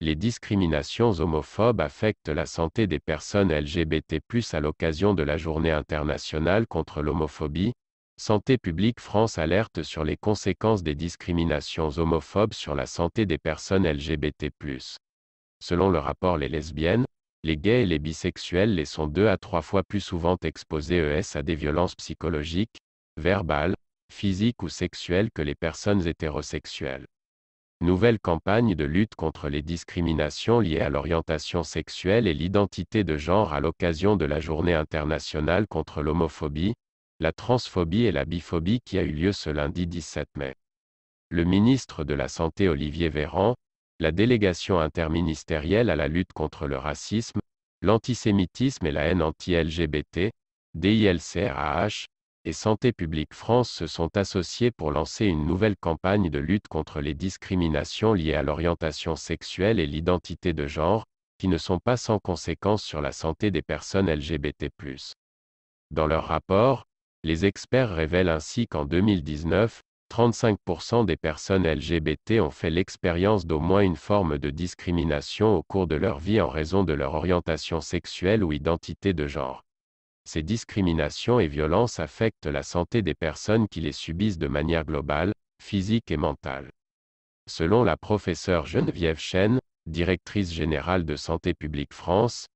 les discriminations homophobes affectent la santé des personnes LGBT+, à l'occasion de la Journée internationale contre l'homophobie. Santé publique France alerte sur les conséquences des discriminations homophobes sur la santé des personnes LGBT+. Selon le rapport, les lesbiennes, les gays et les bisexuels les sont 2 à 3 fois plus souvent exposés à des violences psychologiques, verbales, physiques ou sexuelles que les personnes hétérosexuelles. Nouvelle campagne de lutte contre les discriminations liées à l'orientation sexuelle et l'identité de genre à l'occasion de la Journée internationale contre l'homophobie, la transphobie et la biphobie qui a eu lieu ce lundi 17 mai. Le ministre de la Santé Olivier Véran, la délégation interministérielle à la lutte contre le racisme, l'antisémitisme et la haine anti-LGBT, DILCRAH, et Santé publique France se sont associés pour lancer une nouvelle campagne de lutte contre les discriminations liées à l'orientation sexuelle et l'identité de genre, qui ne sont pas sans conséquences sur la santé des personnes LGBT+. Dans leur rapport, les experts révèlent ainsi qu'en 2019, 35% des personnes LGBT ont fait l'expérience d'au moins une forme de discrimination au cours de leur vie en raison de leur orientation sexuelle ou identité de genre. Ces discriminations et violences affectent la santé des personnes qui les subissent de manière globale, physique et mentale. Selon la professeure Geneviève Chêne, directrice générale de Santé publique France,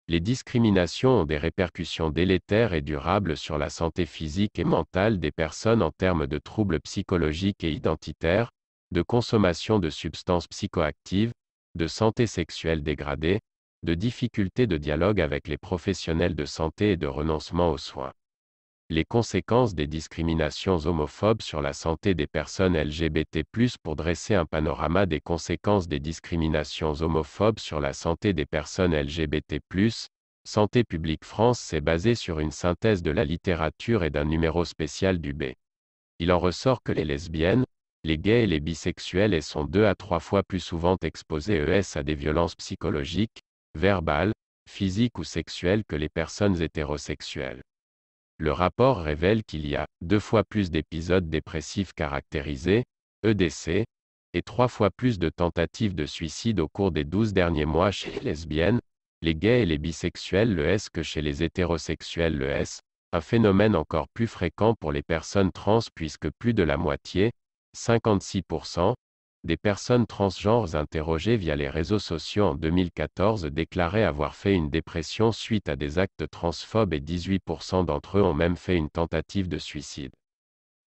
les discriminations ont des répercussions délétères et durables sur la santé physique et mentale des personnes en termes de troubles psychologiques et identitaires, de consommation de substances psychoactives, de santé sexuelle dégradée, de difficultés de dialogue avec les professionnels de santé et de renoncement aux soins. Les conséquences des discriminations homophobes sur la santé des personnes LGBT+. Pour dresser un panorama des conséquences des discriminations homophobes sur la santé des personnes LGBT+, Santé publique France s'est basée sur une synthèse de la littérature et d'un numéro spécial du B. Il en ressort que les lesbiennes, les gays et les bisexuels sont 2 à 3 fois plus souvent exposés à des violences psychologiques, verbales, physiques ou sexuelles que les personnes hétérosexuelles. Le rapport révèle qu'il y a 2 fois plus d'épisodes dépressifs caractérisés, EDC, et 3 fois plus de tentatives de suicide au cours des 12 derniers mois chez les lesbiennes, les gays et les bisexuels que chez les hétérosexuels un phénomène encore plus fréquent pour les personnes trans puisque plus de la moitié, 56%, des personnes transgenres interrogées via les réseaux sociaux en 2014 déclaraient avoir fait une dépression suite à des actes transphobes et 18% d'entre eux ont même fait une tentative de suicide.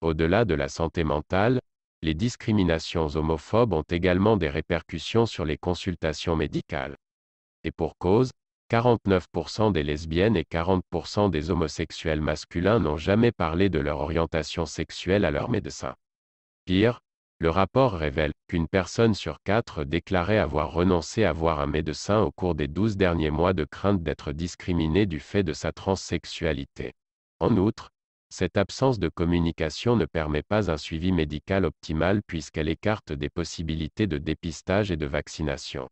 Au-delà de la santé mentale, les discriminations homophobes ont également des répercussions sur les consultations médicales. Et pour cause, 49% des lesbiennes et 40% des homosexuels masculins n'ont jamais parlé de leur orientation sexuelle à leur médecin. Pire, le rapport révèle qu'une personne sur 4 déclarait avoir renoncé à voir un médecin au cours des 12 derniers mois de crainte d'être discriminé du fait de sa transsexualité. En outre, cette absence de communication ne permet pas un suivi médical optimal puisqu'elle écarte des possibilités de dépistage et de vaccination.